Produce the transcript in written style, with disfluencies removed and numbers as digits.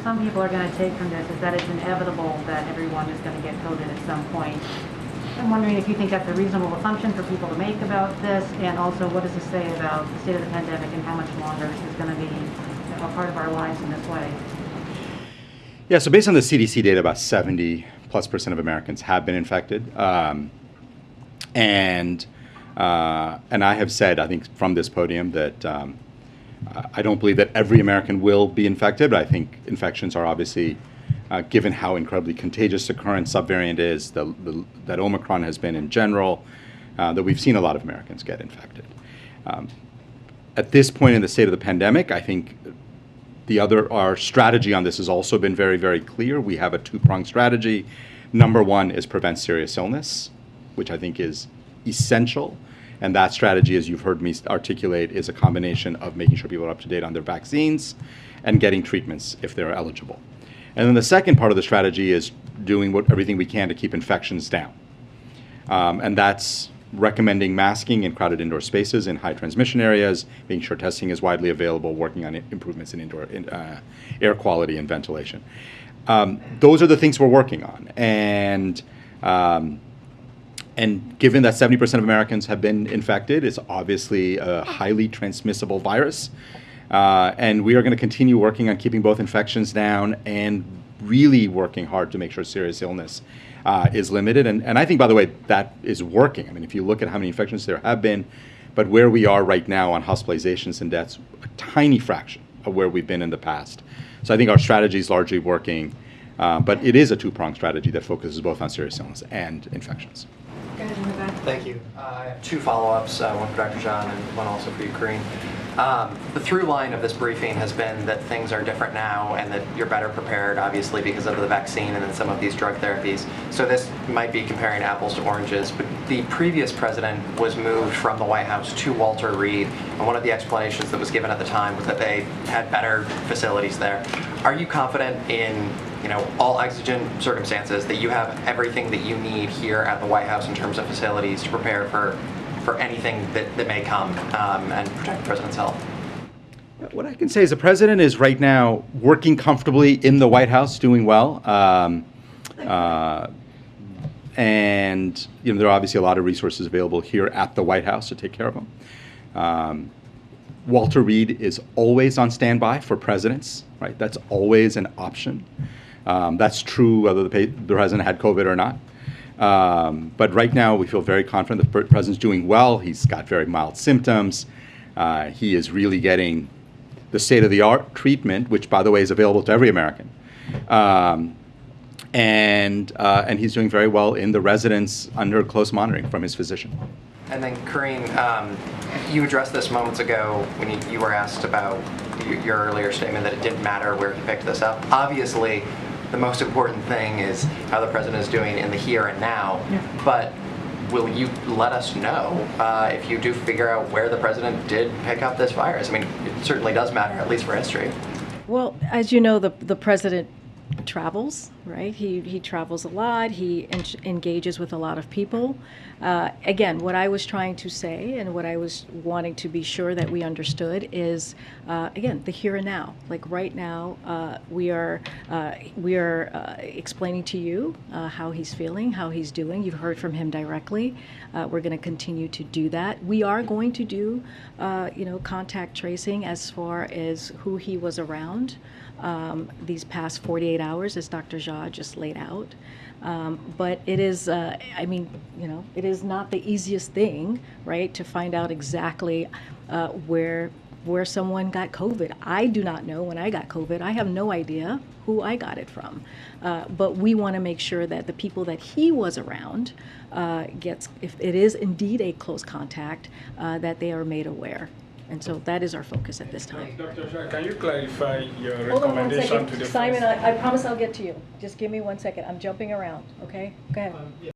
some people are going to take from this is that it's inevitable that everyone is going to get COVID at some point. I'm wondering if you think that's a reasonable assumption for people to make about this, and also what does this say about the state of the pandemic and how much longer this is going to be a part of our lives in this way? Yeah, so based on the CDC data, about 70+% of Americans have been infected. And I have said, I think from this podium, that I don't believe that every American will be infected, but I think infections are obviously, given how incredibly contagious the current subvariant is, that Omicron has been in general, that we've seen a lot of Americans get infected. At this point in the state of the pandemic, I think our strategy on this has also been very, very clear. We have a two-pronged strategy. Number one is prevent serious illness, which I think is essential. And that strategy, as you've heard me articulate, is a combination of making sure people are up to date on their vaccines and getting treatments if they're eligible. And then the second part of the strategy is doing everything we can to keep infections down. And that's recommending masking in crowded indoor spaces in high transmission areas, making sure testing is widely available, working on improvements in indoor air quality and ventilation. Those are the things we're working on. And given that 70% of Americans have been infected, it's obviously a highly transmissible virus. And we are going to continue working on keeping both infections down and really working hard to make sure serious illness is limited. And I think, by the way, that is working. I mean, if you look at how many infections there have been, but where we are right now on hospitalizations and deaths, a tiny fraction of where we've been in the past. So I think our strategy is largely working, but it is a two-pronged strategy that focuses both on serious illness and infections. Go ahead, in the back. Thank you. I have two follow-ups, one for Dr. Jah and one also for you, Karine. The through line of this briefing has been that things are different now and that you're better prepared, obviously, because of the vaccine and then some of these drug therapies. So this might be comparing apples to oranges, but the previous president was moved from the White House to Walter Reed, and one of the explanations that was given at the time was that they had better facilities there. Are you confident in all exigent circumstances that you have everything that you need here at the White House in terms of facilities to prepare for anything that may come and protect the president's health? What I can say is the president is right now working comfortably in the White House, doing well. And there are obviously a lot of resources available here at the White House to take care of him. Walter Reed is always on standby for presidents, right? That's always an option. That's true whether the president had COVID or not. But right now we feel very confident the president's doing well. He's got very mild symptoms. He is really getting the state-of-the-art treatment, which, by the way, is available to every American. And he's doing very well in the residence under close monitoring from his physician. And then, Karine, you addressed this moments ago when you were asked about your earlier statement that it didn't matter where he picked this up. Obviously, the most important thing is how the president is doing in the here and now. Yeah. But will you let us know if you do figure out where the president did pick up this virus? I mean, it certainly does matter, at least for history. Well, as you know, the president travels, right? He travels a lot. He engages with a lot of people. Again, what I was trying to say and what I was wanting to be sure that we understood is, again, the here and now. Like right now, we are explaining to you how he's feeling, how he's doing. You've heard from him directly. We're going to continue to do that. We are going to do, contact tracing as far as who he was around these past 48 hours, as Dr. Jah just laid out. But it is, it is not the easiest thing, right, to find out exactly where someone got COVID. I do not know when I got COVID. I have no idea who I got it from. But we want to make sure that the people that he was around if it is indeed a close contact, that they are made aware. And so that is our focus at this time. Dr. Jah, can you clarify your Hold on one recommendation second. to the Simon, I promise I'll get to you. Just give me 1 second. I'm jumping around, okay? Go ahead.